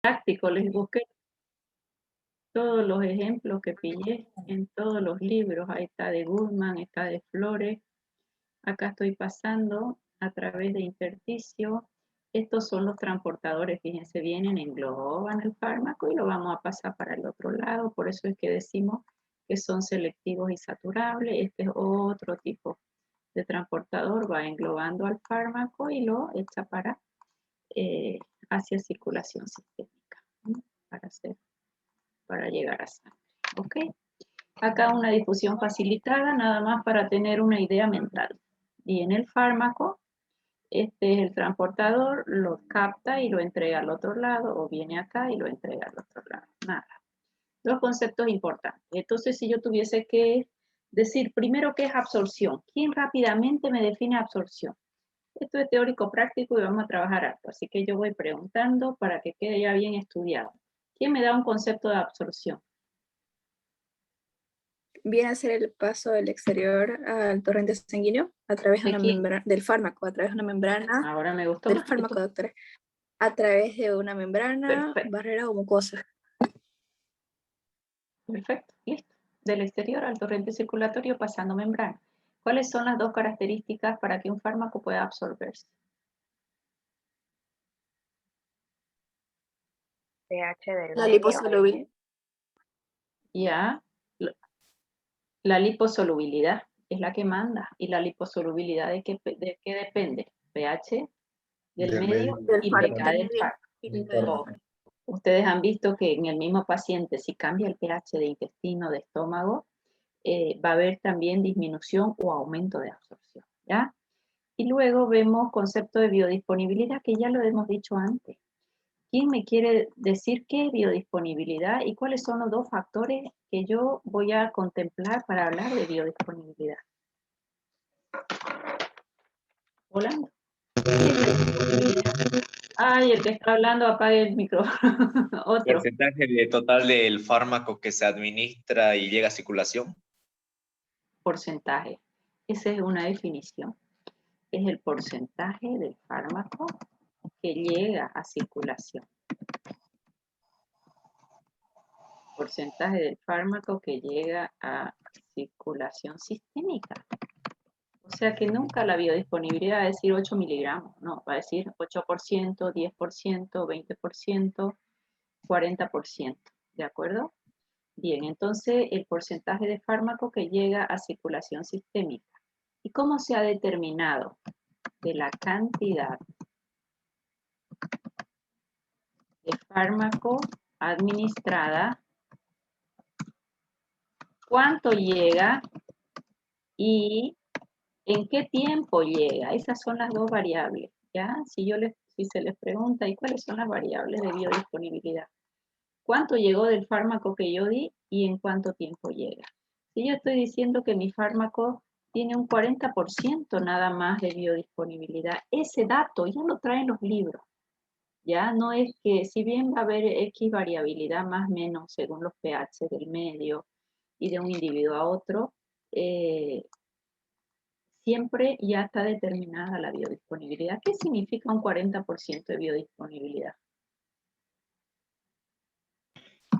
práctico, les busqué todos los ejemplos que pillé en todos los libros. Ahí está de Goodman, está de Flores. Acá estoy pasando a través de intersticio. Estos son los transportadores, fíjense, vienen, engloban el fármaco y lo vamos a pasar para el otro lado. Por eso es que decimos que son selectivos y saturables. Este es otro tipo de transportador, va englobando al fármaco y lo echa hacia circulación sistémica, ¿no? para llegar a sangre. ¿Ok? Acá una difusión facilitada, nada más para tener una idea mental. Y en el fármaco, este es el transportador, lo capta y lo entrega al otro lado, o viene acá y lo entrega al otro lado. Nada. Dos conceptos importantes. Entonces, si yo tuviese que decir primero qué es absorción, ¿quién rápidamente me define absorción? Esto es teórico práctico y vamos a trabajar harto, así que yo voy preguntando para que quede ya bien estudiado. ¿Quién me da un concepto de absorción? Viene a ser el paso del exterior al torrente sanguíneo a través de ¿De una quién? membrana, del fármaco, a través de una membrana, Ahora me gustó del más. fármaco, doctora, a través de una membrana, Perfecto, barrera o mucosa. perfecto, listo. Del exterior al torrente circulatorio pasando membrana. ¿Cuáles son las dos características para que un fármaco pueda absorberse? pH del La medio. liposolubilidad. Ya, la liposolubilidad es la que manda. ¿Y la liposolubilidad de qué depende? pH del medio Del y fármaco. pK del fármaco. Ustedes han visto que en el mismo paciente, si cambia el pH de intestino, de estómago, va a haber también disminución o aumento de absorción, ¿ya? Y luego vemos concepto de biodisponibilidad, que ya lo hemos dicho antes. ¿Quién me quiere decir qué es biodisponibilidad y cuáles son los dos factores que yo voy a contemplar para hablar de biodisponibilidad? Volando. Ay, el que está hablando apague el micrófono. Otro. ¿Porcentaje de total del fármaco que se administra y llega a circulación? Porcentaje. Esa es una definición. Es el porcentaje del fármaco que llega a circulación. Porcentaje del fármaco que llega a circulación sistémica. O sea que nunca la biodisponibilidad va a decir 8 miligramos, no, va a decir 8%, 10%, 20%, 40%, ¿de acuerdo? Bien, entonces el porcentaje de fármaco que llega a circulación sistémica. ¿Y cómo se ha determinado? De la cantidad de fármaco administrada, cuánto llega y en qué tiempo llega. Esas son las dos variables, ¿ya? Si se les pregunta, ¿y cuáles son las variables de biodisponibilidad? ¿Cuánto llegó del fármaco que yo di y en cuánto tiempo llega? Si yo estoy diciendo que mi fármaco tiene un 40% nada más de biodisponibilidad, ese dato ya lo traen los libros. Ya no es que, si bien va a haber X variabilidad más o menos según los pH del medio y de un individuo a otro, siempre ya está determinada la biodisponibilidad. ¿Qué significa un 40% de biodisponibilidad?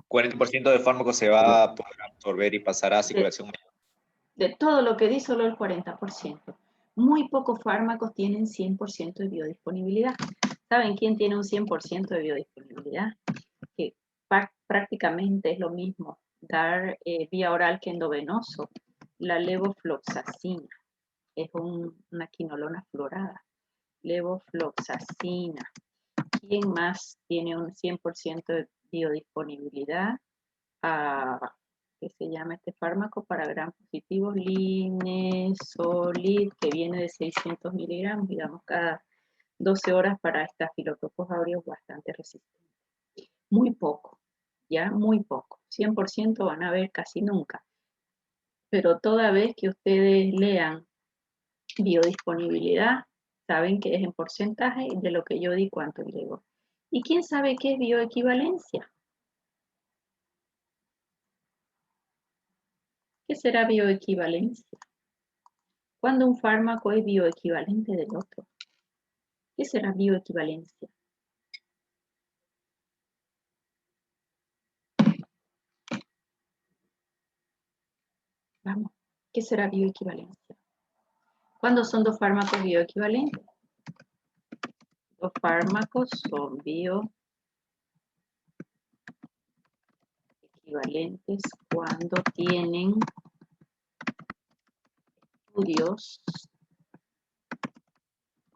40% de fármaco se va a poder absorber y pasar a circulación. De todo lo que di, solo el 40%. Muy pocos fármacos tienen 100% de biodisponibilidad. ¿Saben quién tiene un 100% de biodisponibilidad? Que prácticamente es lo mismo dar vía oral que endovenoso. La levofloxacina es una quinolona fluorada. Levofloxacina. ¿Quién más tiene un 100% de biodisponibilidad? ¿Qué se llama este fármaco para gram positivos? Linesolid, que viene de 600 miligramos, digamos, cada 12 horas para estafilococos aureus bastante resistentes. Muy poco, ya muy poco. 100% van a ver casi nunca. Pero toda vez que ustedes lean biodisponibilidad, saben que es en porcentaje de lo que yo di cuánto llegó. ¿Y quién sabe qué es bioequivalencia? ¿Qué será bioequivalencia? Cuando un fármaco es bioequivalente del otro. ¿Qué será bioequivalencia? Vamos, ¿qué será bioequivalencia? ¿Cuándo son dos fármacos bioequivalentes? Los fármacos son bioequivalentes cuando tienen estudios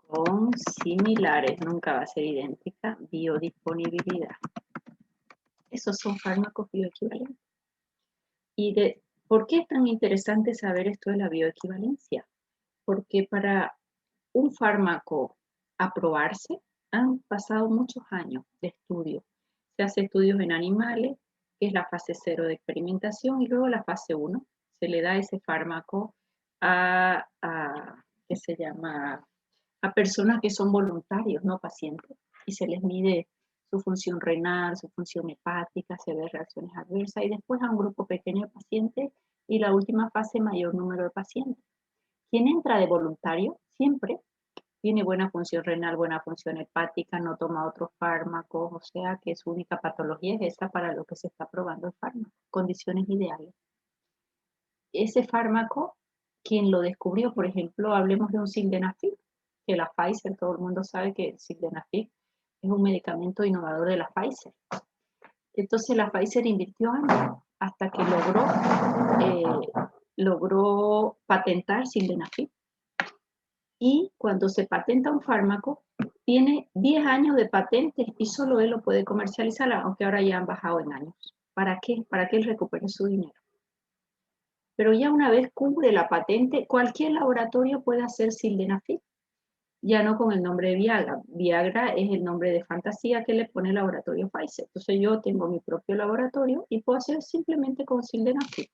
con similares, nunca va a ser idéntica, biodisponibilidad. Esos son fármacos bioequivalentes. ¿Por qué es tan interesante saber esto de la bioequivalencia? Porque para un fármaco aprobarse han pasado muchos años de estudio. Se hace estudios en animales, que es la fase 0 de experimentación, y luego la fase 1. Se le da ese fármaco ¿qué se llama? A personas que son voluntarios, no pacientes, y se les mide su función renal, su función hepática, se ve reacciones adversas, y después a un grupo pequeño de pacientes, y la última fase, mayor número de pacientes. Quien entra de voluntario siempre tiene buena función renal, buena función hepática, no toma otros fármacos, o sea que su única patología es esa para lo que se está probando el fármaco, condiciones ideales. Ese fármaco, quien lo descubrió, por ejemplo, hablemos de un sildenafil, que la Pfizer, todo el mundo sabe que el sildenafil es un medicamento innovador de la Pfizer. Entonces la Pfizer invirtió años hasta que logró patentar sildenafil. Y cuando se patenta un fármaco, tiene 10 años de patente y solo él lo puede comercializar, aunque ahora ya han bajado en años. ¿Para qué? Para que él recupere su dinero. Pero ya una vez cubre la patente, cualquier laboratorio puede hacer sildenafil, ya no con el nombre de Viagra. Viagra es el nombre de fantasía que le pone el laboratorio Pfizer. Entonces yo tengo mi propio laboratorio y puedo hacer simplemente con sildenafil.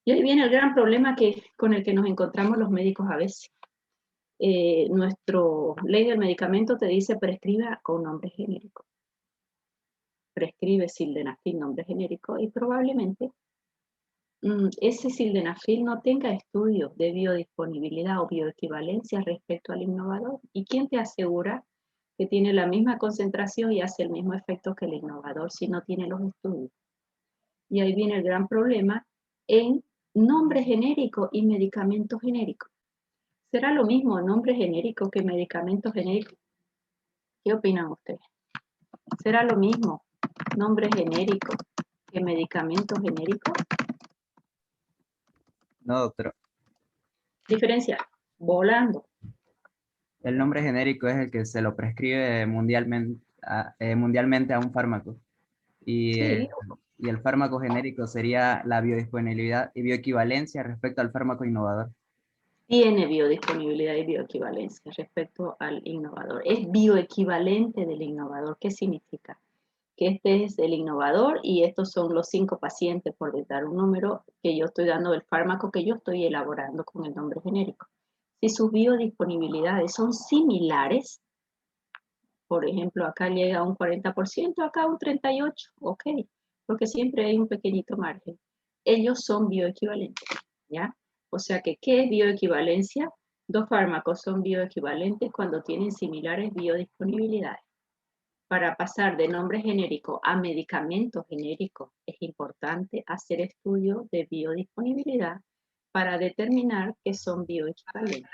Y ahí viene el gran problema con el que nos encontramos los médicos a veces. Nuestro ley del medicamento te dice prescriba con nombre genérico. Prescribe sildenafil nombre genérico y probablemente ese sildenafil no tenga estudios de biodisponibilidad o bioequivalencia respecto al innovador. ¿Y quién te asegura que tiene la misma concentración y hace el mismo efecto que el innovador si no tiene los estudios? Y ahí viene el gran problema en nombre genérico y medicamento genérico. ¿Será lo mismo nombre genérico que medicamento genérico? ¿Qué opinan ustedes? ¿Será lo mismo nombre genérico que medicamento genérico? No, doctor. Diferencia, volando. El nombre genérico es el que se lo prescribe mundialmente a un fármaco. Y, Sí, y el fármaco genérico sería la biodisponibilidad y bioequivalencia respecto al fármaco innovador. tiene biodisponibilidad y bioequivalencia respecto al innovador. Es bioequivalente del innovador. ¿Qué significa? Que este es el innovador y estos son los 5 pacientes, por dar un número, que yo estoy dando del fármaco que yo estoy elaborando con el nombre genérico. Si sus biodisponibilidades son similares, por ejemplo, acá llega a un 40%, acá a un 38%, ok, porque siempre hay un pequeñito margen. Ellos son bioequivalentes, ¿ya? O sea que, ¿qué es bioequivalencia? Dos fármacos son bioequivalentes cuando tienen similares biodisponibilidades. Para pasar de nombre genérico a medicamento genérico, es importante hacer estudios de biodisponibilidad para determinar que son bioequivalentes.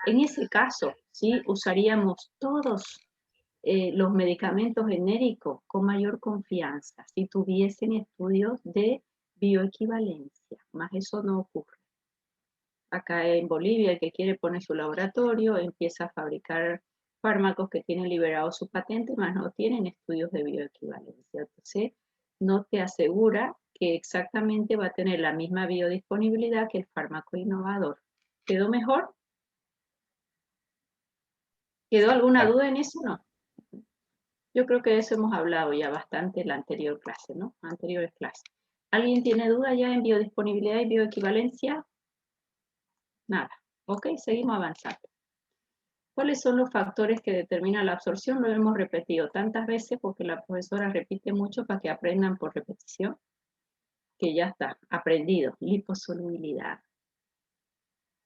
En ese caso, sí, usaríamos todos los medicamentos genéricos con mayor confianza si tuviesen estudios de bioequivalencia, más eso no ocurre. Acá en Bolivia, el que quiere poner su laboratorio, empieza a fabricar fármacos que tienen liberado su patente, más no tienen estudios de bioequivalencia. Entonces, no te asegura que exactamente va a tener la misma biodisponibilidad que el fármaco innovador. ¿Quedó mejor? ¿Quedó alguna duda en eso? No. Yo creo que de eso hemos hablado ya bastante en la anterior clase, ¿no? Anteriores clases. ¿Alguien tiene duda ya en biodisponibilidad y bioequivalencia? Nada. Ok, seguimos avanzando. ¿Cuáles son los factores que determinan la absorción? Lo hemos repetido tantas veces porque la profesora repite mucho para que aprendan por repetición, que ya está, aprendido. Liposolubilidad.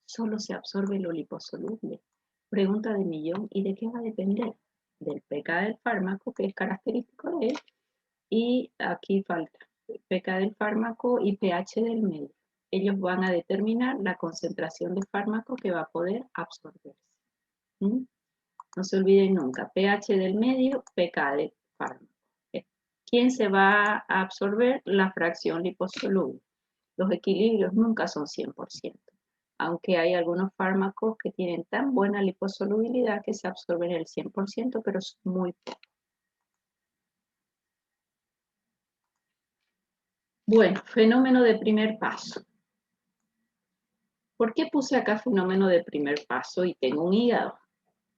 Solo se absorbe lo liposoluble. Pregunta de millón, ¿y de qué va a depender? Del pK del fármaco, que es característico de él, y aquí falta pK del fármaco y pH del medio. ellos van a determinar la concentración de fármaco que va a poder absorberse. ¿Mm? No se olviden nunca, pH del medio, pK del fármaco. ¿Quién se va a absorber? La fracción liposoluble. Los equilibrios nunca son 100%, aunque hay algunos fármacos que tienen tan buena liposolubilidad que se absorben el 100%, pero es muy poco. Bueno, fenómeno de primer paso. ¿Por qué puse acá fenómeno de primer paso y tengo un hígado?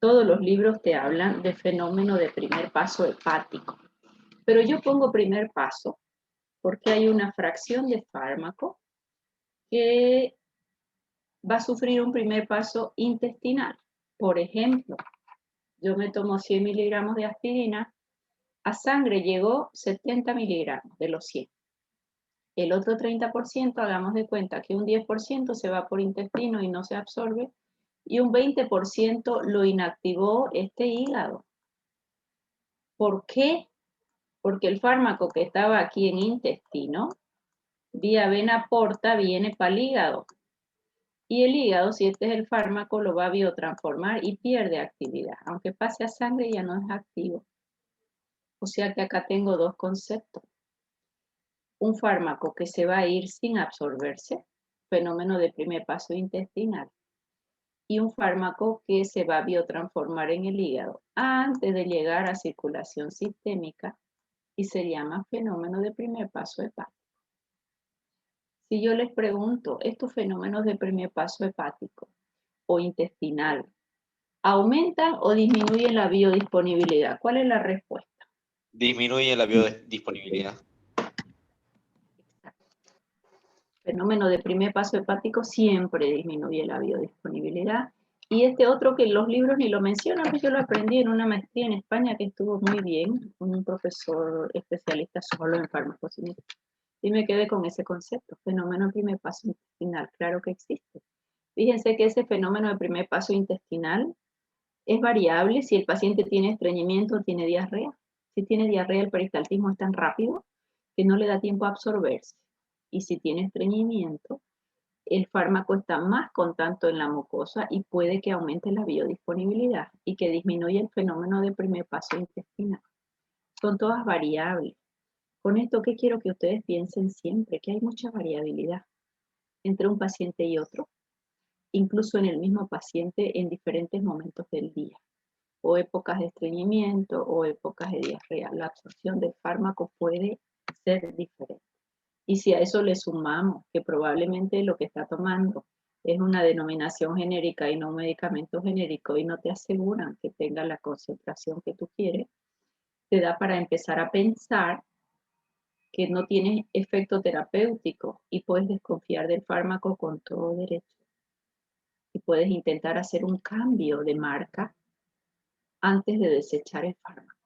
Todos los libros te hablan de fenómeno de primer paso hepático, pero yo pongo primer paso porque hay una fracción de fármaco que va a sufrir un primer paso intestinal. Por ejemplo, yo me tomo 100 miligramos de aspirina, a sangre llegó 70 miligramos de los 100. El otro 30%, hagamos de cuenta que un 10% se va por intestino y no se absorbe, y un 20% lo inactivó este hígado. ¿Por qué? Porque el fármaco que estaba aquí en intestino, vía vena porta, viene para el hígado. Y el hígado, si este es el fármaco, lo va a biotransformar y pierde actividad. Aunque pase a sangre, ya no es activo. O sea que acá tengo dos conceptos. Un fármaco que se va a ir sin absorberse, fenómeno de primer paso intestinal, y un fármaco que se va a biotransformar en el hígado antes de llegar a circulación sistémica y se llama fenómeno de primer paso hepático. Si yo les pregunto, ¿estos fenómenos de primer paso hepático o intestinal aumentan o disminuyen la biodisponibilidad? ¿Cuál es la respuesta? Disminuye la biodisponibilidad. Fenómeno de primer paso hepático siempre disminuye la biodisponibilidad. Y este otro que los libros ni lo mencionan, pues yo lo aprendí en una maestría en España que estuvo muy bien, con un profesor especialista solo en farmacocinética. Y me quedé con ese concepto, fenómeno de primer paso intestinal, claro que existe. Fíjense que ese fenómeno de primer paso intestinal es variable si el paciente tiene estreñimiento o tiene diarrea. Si tiene diarrea, el peristaltismo es tan rápido que no le da tiempo a absorberse. Y si tiene estreñimiento, el fármaco está más contacto en la mucosa y puede que aumente la biodisponibilidad y que disminuya el fenómeno de primer paso intestinal. Son todas variables. Con esto, ¿qué quiero que ustedes piensen siempre? Que hay mucha variabilidad entre un paciente y otro, incluso en el mismo paciente en diferentes momentos del día, o épocas de estreñimiento o épocas de diarrea. La absorción del fármaco puede ser diferente. Y si a eso le sumamos que probablemente lo que está tomando es una denominación genérica y no un medicamento genérico y no te aseguran que tenga la concentración que tú quieres, te da para empezar a pensar que no tiene efecto terapéutico y puedes desconfiar del fármaco con todo derecho. Y puedes intentar hacer un cambio de marca antes de desechar el fármaco.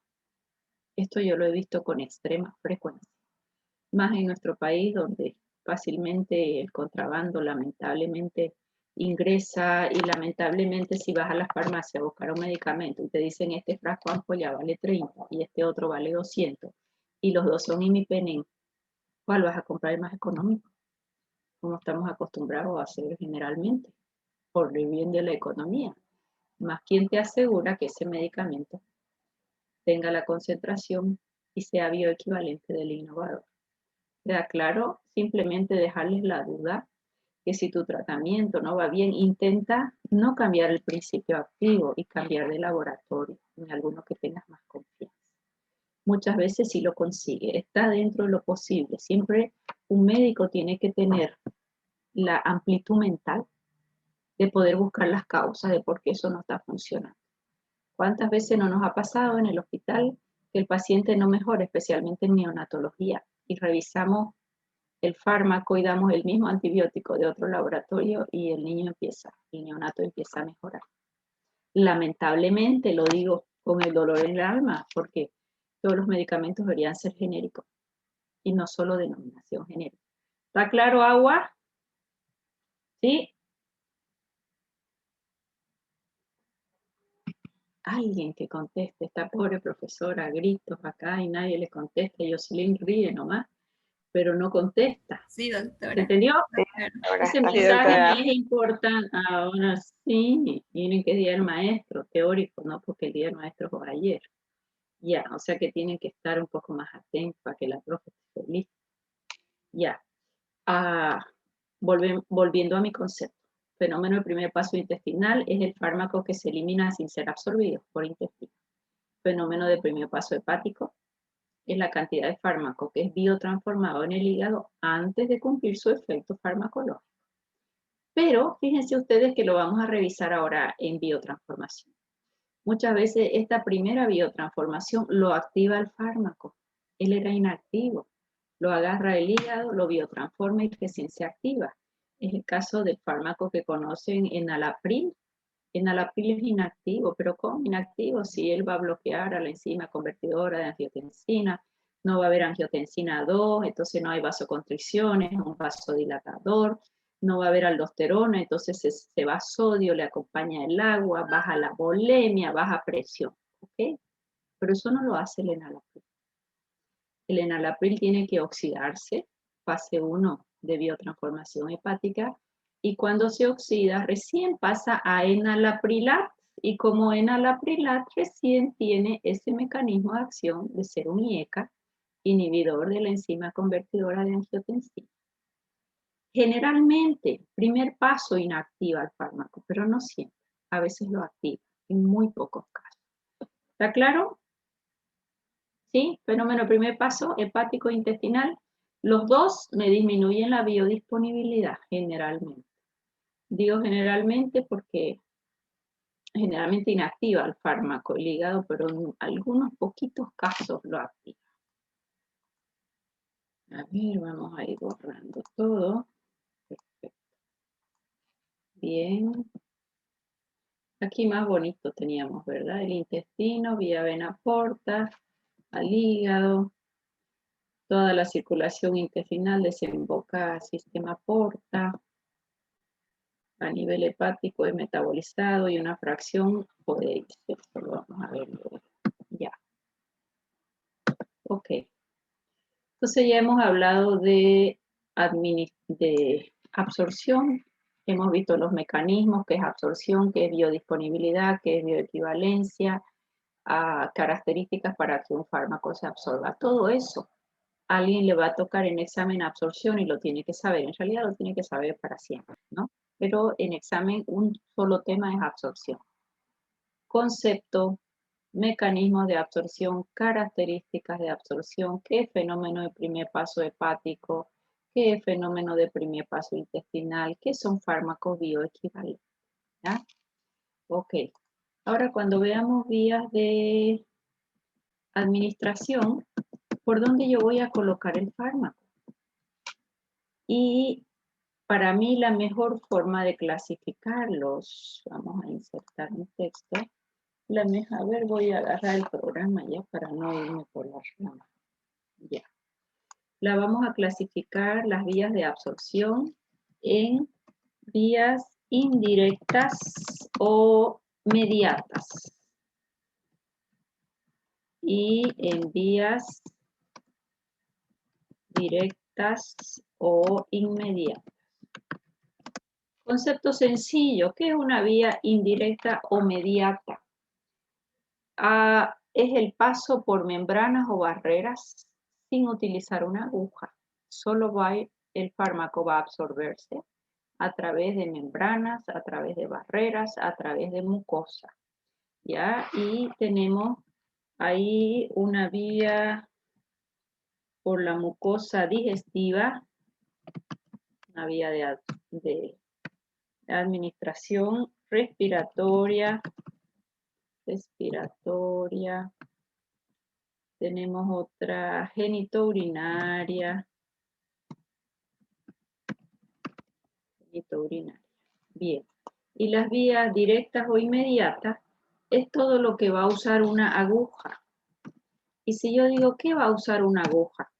Esto yo lo he visto con extrema frecuencia. Más en nuestro país, donde fácilmente el contrabando lamentablemente ingresa y lamentablemente si vas a la farmacia a buscar un medicamento y te dicen este frasco ampolla vale 30 y este otro vale 200 y los dos son imipenem, ¿cuál vas a comprar el más económico? Como estamos acostumbrados a hacer generalmente, por el bien de la economía. Más quien te asegura que ese medicamento tenga la concentración y sea bioequivalente del innovador. ¿Queda claro? Simplemente dejarles la duda que si tu tratamiento no va bien, intenta no cambiar el principio activo y cambiar de laboratorio en alguno que tengas más confianza. Muchas veces sí lo consigue, está dentro de lo posible. Siempre un médico tiene que tener la amplitud mental de poder buscar las causas de por qué eso no está funcionando. ¿Cuántas veces no nos ha pasado en el hospital que el paciente no mejora, especialmente en neonatología, y revisamos el fármaco y damos el mismo antibiótico de otro laboratorio y el neonato empieza a mejorar? Lamentablemente, lo digo con el dolor en el alma, porque todos los medicamentos deberían ser genéricos y no solo denominación genérica. ¿Está claro, agua? ¿Sí? Alguien que conteste. Esta pobre profesora, gritos acá y nadie le contesta. Jocelyn ríe nomás. pero no contesta. Sí, ¿Se doctora. entendió? Claro. Ese Sí, mensaje doctora. me es importante. Ahora sí, miren qué día del maestro, teórico, ¿no? Porque el día del maestro fue ayer. Ya, o sea que tienen que estar un poco más atentos para que la profe esté feliz. Ya. Volviendo a mi concepto. Fenómeno del primer paso intestinal es el fármaco que se elimina sin ser absorbido por intestino. Fenómeno de primer paso hepático es la cantidad de fármaco que es biotransformado en el hígado antes de cumplir su efecto farmacológico. Pero fíjense ustedes que lo vamos a revisar ahora en biotransformación. Muchas veces esta primera biotransformación lo activa el fármaco. Él era inactivo. Lo agarra el hígado, lo biotransforma y recién se activa. Es el caso del fármaco que conocen enalapril. Enalapril es inactivo, pero ¿cómo inactivo? Si él va a bloquear a la enzima convertidora de angiotensina, no va a haber angiotensina 2, entonces no hay vasoconstricciones, es un vasodilatador, no va a haber aldosterona, entonces se va sodio, le acompaña el agua, baja la volemia, baja presión, ¿ok? Pero eso no lo hace el enalapril. El enalapril tiene que oxidarse, fase 1 de biotransformación hepática, y cuando se oxida recién pasa a enalaprilat, y como enalaprilat recién tiene ese mecanismo de acción de ser un IECA, inhibidor de la enzima convertidora de angiotensina. Generalmente, primer paso inactiva el fármaco, pero no siempre. A veces lo activa, en muy pocos casos. ¿Está claro? ¿Sí? Fenómeno primer paso, hepático intestinal. Los dos me disminuyen la biodisponibilidad, generalmente. Digo generalmente porque generalmente inactiva el fármaco, el hígado, pero en algunos poquitos casos lo activa. A ver, vamos a ir borrando todo. Perfecto. Bien. Aquí más bonito teníamos, ¿verdad? El intestino, vía vena porta, al hígado. Toda la circulación intestinal desemboca al sistema porta. A nivel hepático es metabolizado y una fracción puede irse. Esto lo vamos a ver luego. Ya. Ok. Entonces ya hemos hablado de absorción. Hemos visto los mecanismos, qué es absorción, qué es biodisponibilidad, qué es bioequivalencia, características para que un fármaco se absorba. Todo eso a alguien le va a tocar en examen absorción y lo tiene que saber. En realidad lo tiene que saber para siempre, ¿no? Pero en examen un solo tema es absorción. Concepto, mecanismos de absorción, características de absorción, qué fenómeno de primer paso hepático, qué fenómeno de primer paso intestinal, qué son fármacos bioequivalentes. ¿Ya? Ok. Ahora cuando veamos vías de administración, ¿por dónde yo voy a colocar el fármaco? Y para mí la mejor forma de clasificarlos, vamos a insertar un texto, a ver, voy a agarrar el programa ya para no irme por las ramas. Ya. La vamos a clasificar las vías de absorción en vías indirectas o mediatas. Y en vías directas o inmediatas. Concepto sencillo, ¿qué es una vía indirecta o mediata? Es el paso por membranas o barreras sin utilizar una aguja. Solo el fármaco va a absorberse a través de membranas, a través de barreras, a través de mucosa. ¿Ya? Y tenemos ahí una vía por la mucosa digestiva, una vía de administración respiratoria. Tenemos otra genitourinaria. Bien. Y las vías directas o inmediatas es todo lo que va a usar una aguja. Y si yo digo, ¿qué va a usar una aguja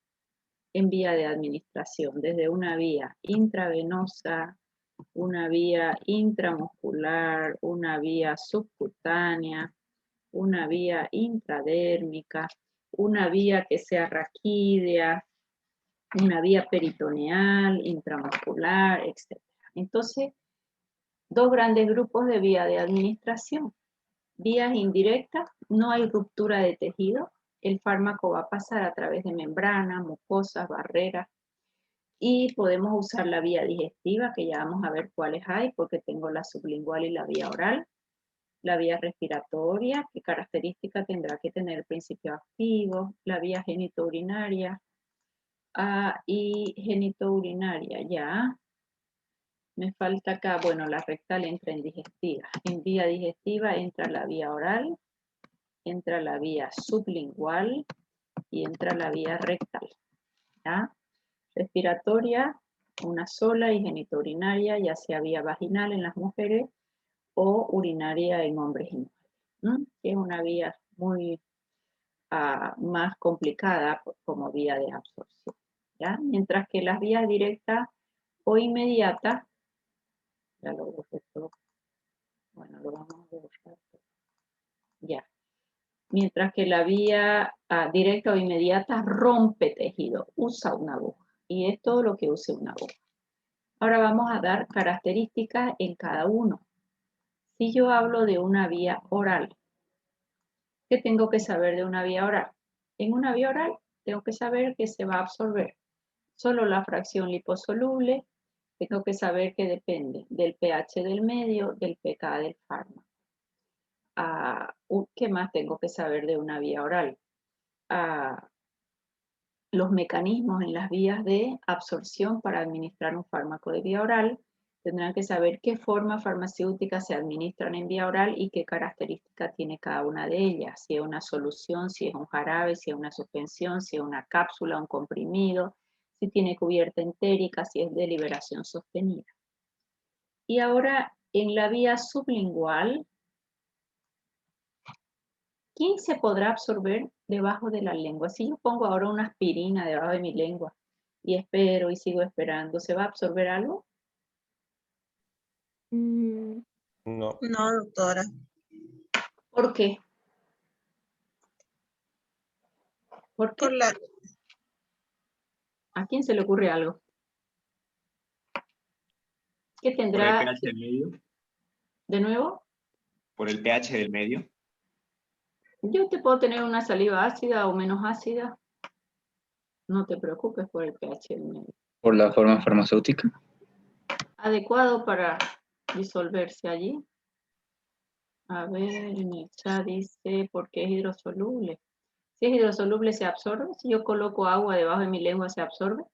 en vía de administración? Desde una vía intravenosa, una vía intramuscular, una vía subcutánea, una vía intradérmica, una vía que sea raquídea, una vía peritoneal, intramuscular, etc. Entonces, dos grandes grupos de vía de administración. Vías indirectas, no hay ruptura de tejido, el fármaco va a pasar a través de membranas, mucosas, barreras, y podemos usar la vía digestiva, que ya vamos a ver cuáles hay, porque tengo la sublingual y la vía oral. La vía respiratoria, qué característica tendrá que tener el principio activo, la vía genitourinaria, y genitourinaria, ya. Me falta acá, bueno, la rectal entra en digestiva. En vía digestiva entra la vía oral, entra la vía sublingual y entra la vía rectal, ¿ya? Respiratoria, una sola, y genitourinaria, ya sea vía vaginal en las mujeres o urinaria en hombres y mujeres, que es una vía muy más complicada como vía de absorción, ¿ya? Mientras que las vías directas o inmediatas, ya lo busqué todo, bueno, lo vamos a buscar, ya. Mientras que la vía directa o inmediata rompe tejido, usa una aguja, y es todo lo que use una aguja. Ahora vamos a dar características en cada uno. Si yo hablo de una vía oral, ¿qué tengo que saber de una vía oral? En una vía oral tengo que saber que se va a absorber solo la fracción liposoluble, tengo que saber que depende del pH del medio, del pK del fármaco. ¿Qué más tengo que saber de una vía oral? Los mecanismos en las vías de absorción para administrar un fármaco de vía oral. Tendrán que saber qué formas farmacéuticas se administran en vía oral y qué características tiene cada una de ellas. Si es una solución, si es un jarabe, si es una suspensión, si es una cápsula, un comprimido, si tiene cubierta entérica, si es de liberación sostenida. Y ahora, en la vía sublingual, ¿quién se podrá absorber debajo de la lengua? Si yo pongo ahora una aspirina debajo de mi lengua y espero y sigo esperando, ¿se va a absorber algo? No. No, doctora. ¿Por qué? ¿Por qué? ¿A quién se le ocurre algo? ¿Qué ¿Por el tendrá? pH del medio? ¿De nuevo? ¿Por el pH del medio? Yo te puedo tener una saliva ácida o menos ácida. No te preocupes por el pH del medio. ¿Por la forma farmacéutica? Adecuado para disolverse allí. A ver, en el chat dice, ¿por qué es hidrosoluble? Si es hidrosoluble, ¿se absorbe? Si yo coloco agua debajo de mi lengua, ¿se absorbe?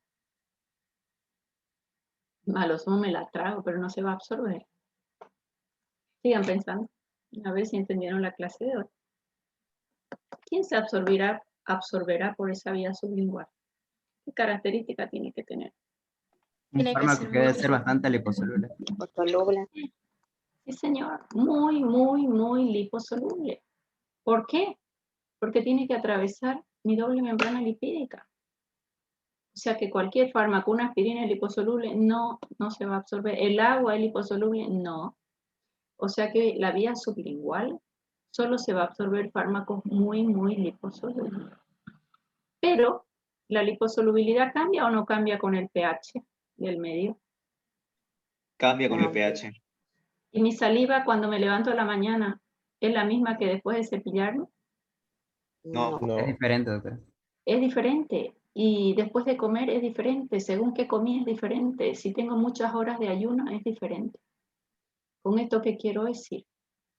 A lo sumo me la trago, pero no se va a absorber. Sigan pensando. A ver si entendieron la clase de hoy. ¿Quién se absorberá por esa vía sublingual? ¿Qué característica tiene que tener? Un Tiene que fármaco ser que debe muy ser bastante liposoluble. Liposoluble. Sí, señor. Muy, muy, muy liposoluble. ¿Por qué? Porque tiene que atravesar mi doble membrana lipídica. O sea que cualquier fármaco, una aspirina es liposoluble, no se va a absorber. ¿El agua es liposoluble? No. O sea que la vía sublingual solo se va a absorber fármacos muy, muy liposolubles. Pero, ¿la liposolubilidad cambia o no cambia con el pH del medio? Cambia con el pH. ¿Y mi saliva cuando me levanto a la mañana es la misma que después de cepillarme? No. Es diferente, doctor. Es diferente. Y después de comer es diferente. Según qué comí es diferente. Si tengo muchas horas de ayuno es diferente. Con esto, ¿qué quiero decir?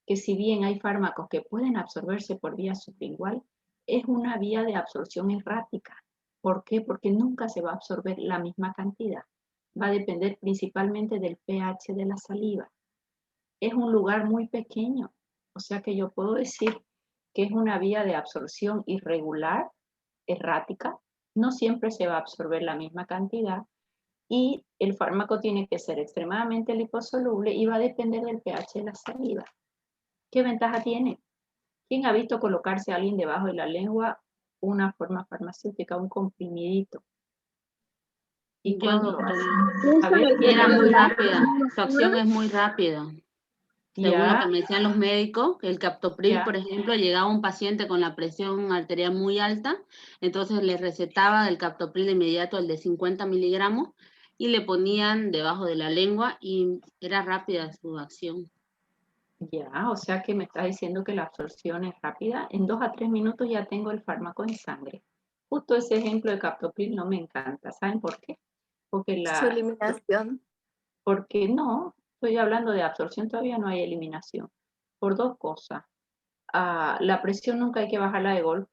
Que si bien hay fármacos que pueden absorberse por vía sublingual, es una vía de absorción errática. ¿Por qué? Porque nunca se va a absorber la misma cantidad. Va a depender principalmente del pH de la saliva. Es un lugar muy pequeño, o sea que yo puedo decir que es una vía de absorción irregular, errática, no siempre se va a absorber la misma cantidad y el fármaco tiene que ser extremadamente liposoluble y va a depender del pH de la saliva. ¿Qué ventaja tiene? ¿Quién ha visto colocarse a alguien debajo de la lengua una forma farmacéutica, un comprimidito? ¿Y Yo, cuando? doctora. A ver, Y era muy rápida. Su acción es muy rápida. Según lo Ya, que me decían los médicos, el captopril, Ya. por ejemplo, llegaba un paciente con la presión arterial muy alta, entonces le recetaba el captopril de inmediato, el de 50 miligramos, y le ponían debajo de la lengua y era rápida su acción. ya, o sea que me está diciendo que la absorción es rápida. En 2 a 3 minutos ya tengo el fármaco en sangre. Justo ese ejemplo de captopril no me encanta. ¿Saben por qué? Porque Su eliminación. porque no, estoy hablando de absorción, todavía no hay eliminación. Por 2 cosas. La presión nunca hay que bajarla de golpe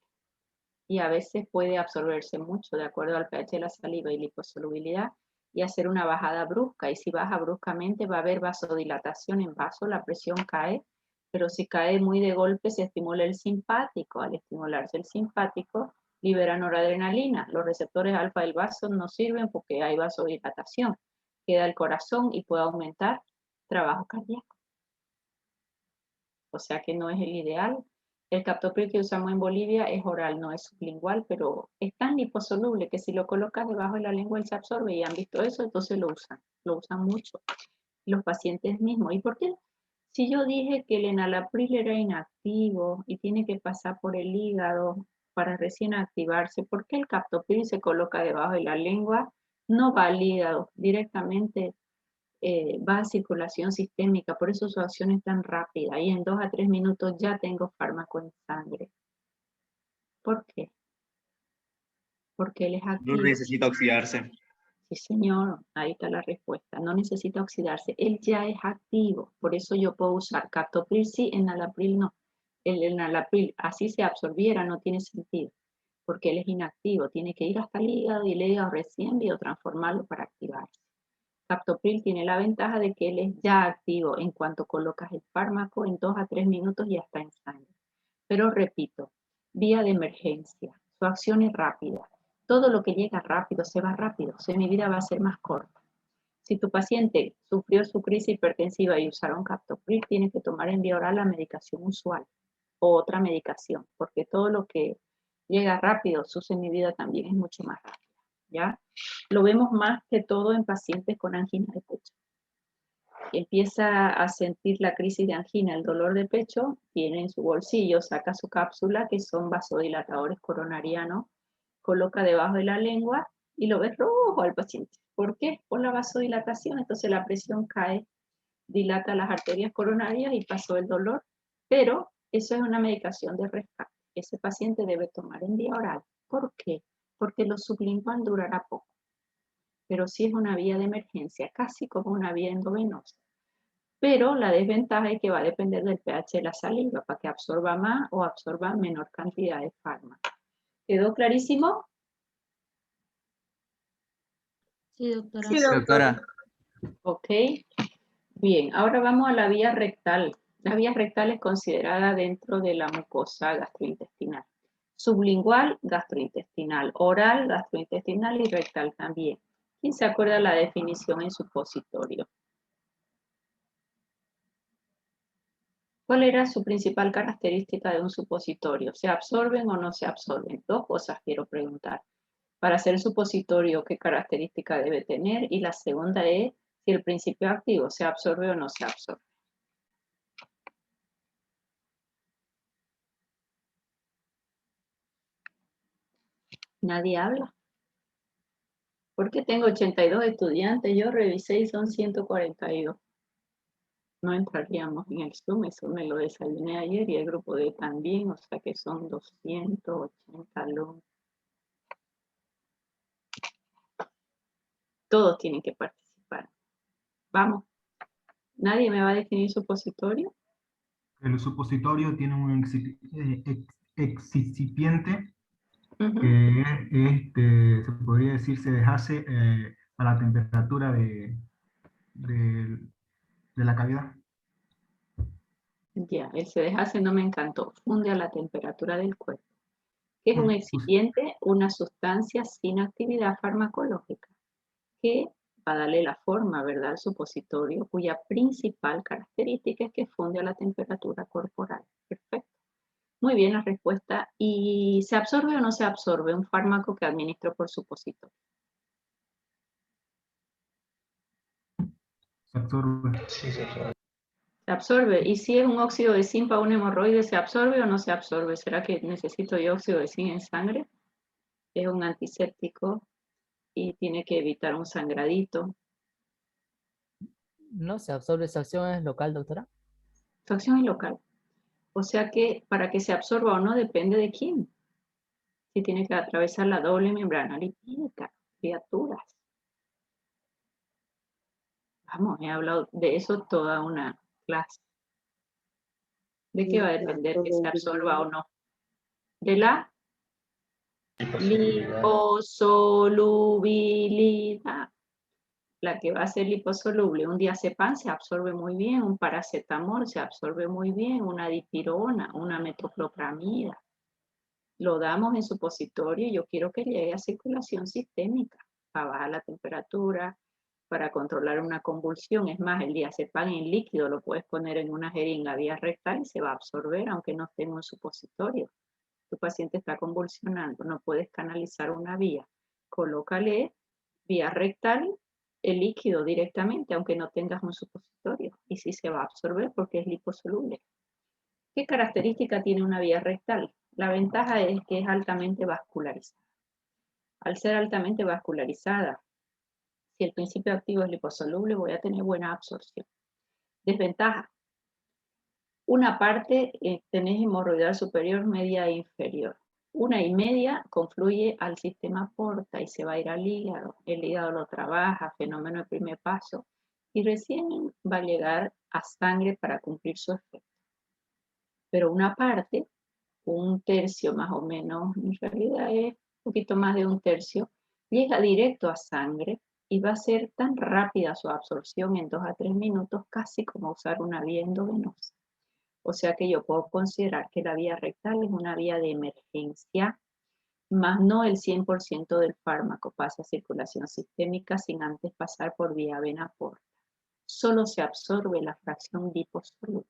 y a veces puede absorberse mucho de acuerdo al pH de la saliva y liposolubilidad y hacer una bajada brusca. Y si baja bruscamente va a haber vasodilatación en vaso, la presión cae, pero si cae muy de golpe se estimula el simpático. Al estimularse el simpático libera noradrenalina. Los receptores alfa del vaso no sirven porque hay vasodilatación. Queda el corazón y puede aumentar trabajo cardíaco. O sea que no es el ideal. El captopril que usamos en Bolivia es oral, no es sublingual, pero es tan liposoluble que si lo colocas debajo de la lengua él se absorbe y han visto eso, entonces lo usan mucho. Los pacientes mismos. ¿Y por qué? Si yo dije que el enalapril era inactivo y tiene que pasar por el hígado para recién activarse, ¿por qué el captopril se coloca debajo de la lengua? No va al hígado, directamente va a circulación sistémica, por eso su acción es tan rápida y en 2 a 3 minutos ya tengo fármaco en sangre. ¿Por qué? Porque él es No activo. necesita oxidarse. Sí, señor, ahí está la respuesta. No necesita oxidarse, él ya es activo, por eso yo puedo usar captopril sí, enalapril no. El enalapril, así se absorbiera, no tiene sentido, porque él es inactivo, tiene que ir hasta el hígado y el hígado recién biotransformarlo para activarse. Captopril tiene la ventaja de que él es ya activo en cuanto colocas el fármaco, en 2 a 3 minutos ya está en sangre. Pero repito, vía de emergencia, su acción es rápida. Todo lo que llega rápido se va rápido, mi vida va a ser más corta. Si tu paciente sufrió su crisis hipertensiva y usaron captopril, tiene que tomar en vía oral la medicación usual o otra medicación, porque todo lo que llega rápido, su semivida también es mucho más rápida. ¿Ya? Lo vemos más que todo en pacientes con angina de pecho. Empieza a sentir la crisis de angina, el dolor de pecho, tiene en su bolsillo, saca su cápsula, que son vasodilatadores coronarianos, coloca debajo de la lengua y lo ves rojo al paciente. ¿Por qué? Por la vasodilatación, entonces la presión cae, dilata las arterias coronarias y pasó el dolor, pero eso es una medicación de rescate. Ese paciente debe tomar en vía oral. ¿Por qué? Porque lo sublingual durará poco, pero sí es una vía de emergencia, casi como una vía endovenosa. Pero la desventaja es que va a depender del pH de la saliva, para que absorba más o absorba menor cantidad de fármaco. ¿Quedó clarísimo? Sí, doctora. Sí, Doctora, Ok. Bien, ahora vamos a la vía rectal. La vía rectal es considerada dentro de la mucosa gastrointestinal. Sublingual, gastrointestinal. Oral, gastrointestinal y rectal también. ¿Quién se acuerda la definición en supositorio? ¿Cuál era su principal característica de un supositorio? ¿Se absorben o no se absorben? 2 cosas quiero preguntar. Para hacer supositorio, ¿qué característica debe tener? Y la segunda es si el principio activo se absorbe o no se absorbe. Nadie habla. Porque tengo 82 estudiantes, yo revisé y son 142. No entraríamos en el Zoom, eso me lo desayuné ayer y el grupo D también, o sea que son 280 alumnos. Todos tienen que participar. Vamos. ¿Nadie me va a definir supositorio? El supositorio tiene un excipiente Ujú. que se podría decir se deshace a la temperatura de la cavidad. Ya, el se deshace no me encantó. Funde a la temperatura del cuerpo. ¿Qué es un excipiente? Una sustancia sin actividad farmacológica que va a darle la forma, ¿verdad?, al supositorio, cuya principal característica es que funde a la temperatura corporal. Perfecto. Muy bien la respuesta. ¿Y se absorbe o no se absorbe un fármaco que administro por supositorio? Se absorbe. Sí, sí, sí. Se absorbe. ¿Y si es un óxido de zinc para un hemorroide, se absorbe o no se absorbe? ¿Será que necesito yo óxido de zinc en sangre? Es un antiséptico y tiene que evitar un sangradito. No se absorbe, esa acción es local, doctora. Su acción es local. O sea que para que se absorba o no depende de quién. Si tiene que atravesar la doble membrana lipídica, criaturas. Vamos, he hablado de eso toda una clase. ¿De qué va a depender que se absorba o no? De la liposolubilidad. La que va a ser liposoluble, un diazepam se absorbe muy bien, un paracetamol se absorbe muy bien, una dipirona, una metoclopramida. Lo damos en supositorio y yo quiero que llegue a circulación sistémica para bajar la temperatura, para controlar una convulsión. Es más, el diazepam en líquido lo puedes poner en una jeringa vía rectal y se va a absorber aunque no esté en un supositorio. Tu paciente está convulsionando, no puedes canalizar una vía. Colócale vía rectal el líquido directamente, aunque no tengas un supositorio. Y sí se va a absorber porque es liposoluble. ¿Qué característica tiene una vía rectal? La ventaja es que es altamente vascularizada. Al ser altamente vascularizada, si el principio activo es liposoluble, voy a tener buena absorción. Desventaja. Una parte tenés hemorroidal superior, media e inferior. Una y media confluye al sistema porta y se va a ir al hígado. El hígado lo trabaja, fenómeno de primer paso, y recién va a llegar a sangre para cumplir su efecto. Pero una parte, un tercio más o menos, en realidad es un poquito más de un tercio, llega directo a sangre y va a ser tan rápida su absorción en 2 a 3 minutos, casi como usar una vía endovenosa. O sea que yo puedo considerar que la vía rectal es una vía de emergencia, más no el 100% del fármaco pasa a circulación sistémica sin antes pasar por vía vena porta. Solo se absorbe la fracción liposoluble.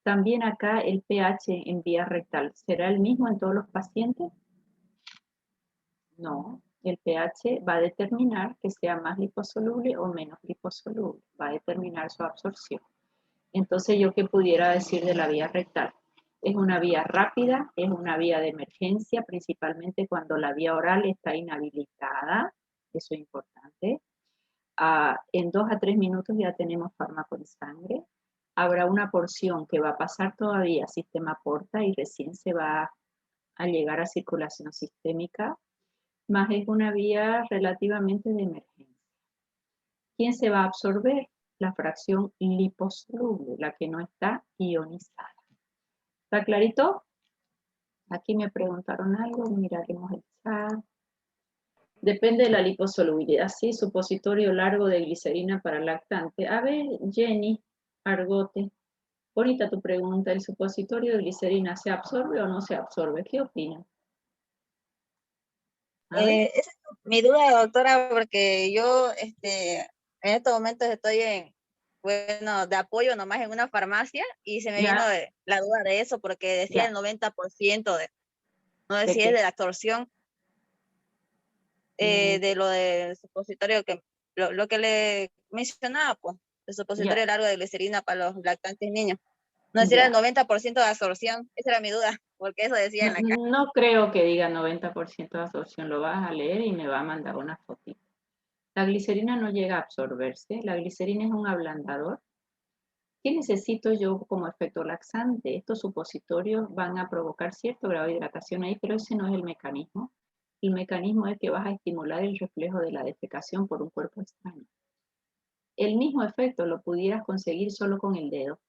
También acá el pH en vía rectal, ¿será el mismo en todos los pacientes? No, el pH va a determinar que sea más liposoluble o menos liposoluble, va a determinar su absorción. Entonces, ¿yo qué pudiera decir de la vía rectal? Es una vía rápida, es una vía de emergencia, principalmente cuando la vía oral está inhabilitada, eso es importante. En 2 a 3 minutos ya tenemos fármaco en sangre. Habrá una porción que va a pasar todavía a sistema porta y recién se va a llegar a circulación sistémica, más es una vía relativamente de emergencia. ¿Quién se va a absorber? La fracción liposoluble, la que no está ionizada. ¿Está clarito? Aquí me preguntaron algo, miraremos el chat. Depende de la liposolubilidad, sí, supositorio largo de glicerina para lactante. A ver, Jenny Argote, bonita tu pregunta, ¿el supositorio de glicerina se absorbe o no se absorbe? ¿Qué opinan? Esa es mi duda, doctora, porque yo en estos momentos estoy de apoyo nomás en una farmacia y se me vino la duda de eso porque decía el 90% no decía de la absorción de lo del supositorio, lo que le mencionaba, pues, el supositorio largo de glicerina para los lactantes niños. No decía el 90% de absorción, esa era mi duda, porque eso decía en la caja. No creo que diga 90% de absorción, lo vas a leer y me va a mandar una fotito. La glicerina no llega a absorberse, la glicerina es un ablandador. ¿Qué necesito yo como efecto laxante? Estos supositorios van a provocar cierto grado de hidratación ahí, pero ese no es el mecanismo. El mecanismo es que vas a estimular el reflejo de la defecación por un cuerpo extraño. El mismo efecto lo pudieras conseguir solo con el dedo.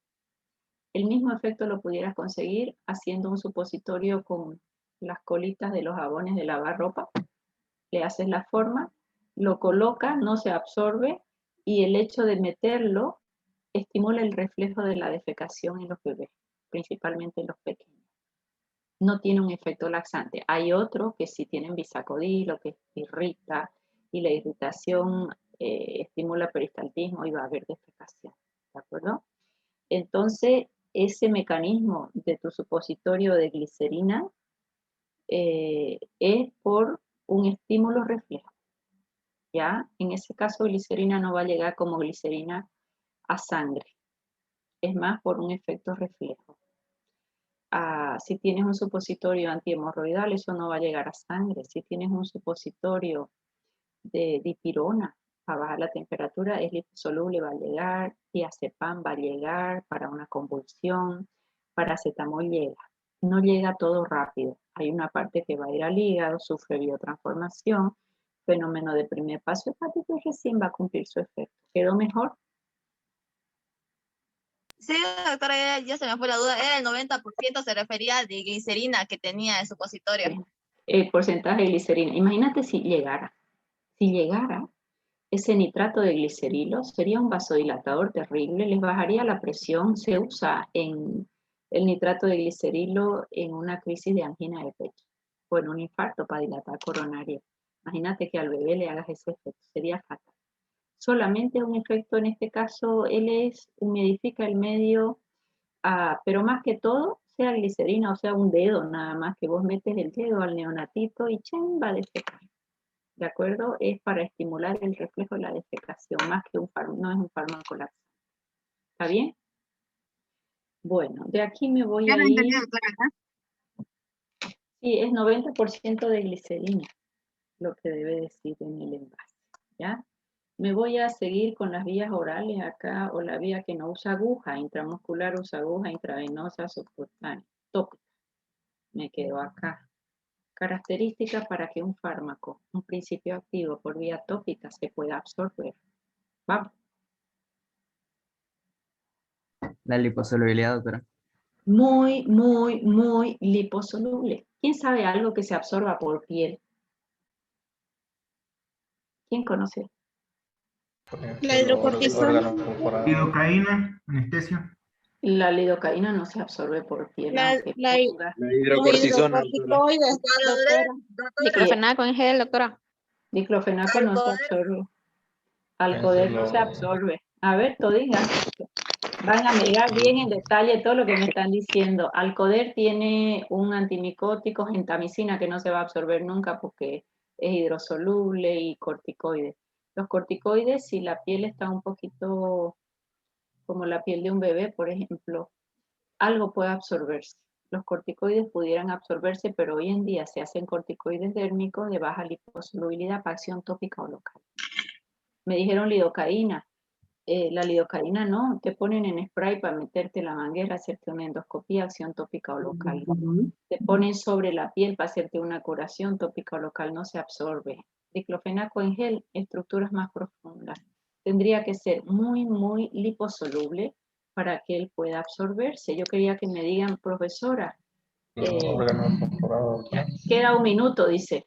El mismo efecto lo pudieras conseguir haciendo un supositorio con las colitas de los jabones de lavar ropa. Le haces la forma, lo colocas, no se absorbe y el hecho de meterlo estimula el reflejo de la defecación en los bebés, principalmente en los pequeños. No tiene un efecto laxante. Hay otros que sí tienen bisacodilo, que irrita, y la irritación estimula peristaltismo y va a haber defecación. ¿De acuerdo? Entonces, ese mecanismo de tu supositorio de glicerina es por un estímulo reflejo. ¿Ya? En ese caso, glicerina no va a llegar como glicerina a sangre. es más por un efecto reflejo. Si tienes un supositorio antihemorroidal, eso no va a llegar a sangre. Si tienes un supositorio de dipirona para bajar la temperatura, es liposoluble, va a llegar, diazepam va a llegar para una convulsión, paracetamol llega. No llega todo rápido. Hay una parte que va a ir al hígado, sufre biotransformación, fenómeno de primer paso hepático y recién va a cumplir su efecto. ¿Quedó mejor? Sí, doctora, ya se me fue la duda. Era el 90% se refería de glicerina que tenía el supositorio. El porcentaje de glicerina. Imagínate si llegara. Si llegara, ese nitrato de glicerilo sería un vasodilatador terrible, les bajaría la presión. Se usa en el nitrato de glicerilo en una crisis de angina de pecho o en un infarto para dilatar coronaria. Imagínate que al bebé le hagas ese efecto, sería fatal. Solamente un efecto en este caso, él humidifica el medio, pero más que todo, sea glicerina o sea un dedo, nada más que vos metes el dedo al neonatito y chen, va a defecar. ¿De acuerdo? Es para estimular el reflejo de la defecación, más que no es un fármaco laxante. ¿Está bien? Bueno, de aquí me voy a ir. Sí, es 90% de glicerina, lo que debe decir en el envase, ¿ya? Me voy a seguir con las vías orales acá, o la vía que no usa aguja, intramuscular usa aguja, intravenosa, subcutánea, tópica. Me quedo acá. Características para que un fármaco, un principio activo por vía tópica se pueda absorber. Vamos. La liposolubilidad, doctora. Muy, muy, muy liposoluble. ¿Quién sabe algo que se absorba por piel? ¿Quién conoce? La hidrocortisona. Lidocaína, anestesia. La lidocaína no se absorbe por piel. aunque ponga- La hidrocortisona. Hidrocorticoides. Diclofenaco en gel, doctora. Diclofenaco no se absorbe. Alcoder no se absorbe. A ver, todinga. Van a mirar bien en detalle todo lo que me están diciendo. Alcoder tiene un antimicótico, gentamicina, que no se va a absorber nunca porque es hidrosoluble, y corticoides. Los corticoides, si la piel está un poquito como la piel de un bebé, por ejemplo, algo puede absorberse. Los corticoides pudieran absorberse, pero hoy en día se hacen corticoides dérmicos de baja liposolubilidad para acción tópica o local. Me dijeron lidocaína. La lidocaína no, te ponen en spray para meterte la manguera, hacerte una endoscopía, acción tópica o local. Te ponen sobre la piel para hacerte una curación tópica o local, no se absorbe. Diclofenaco en gel, estructuras más profundas. Tendría que ser muy, muy liposoluble para que él pueda absorberse. Yo quería que me digan, profesora, queda un minuto, dice.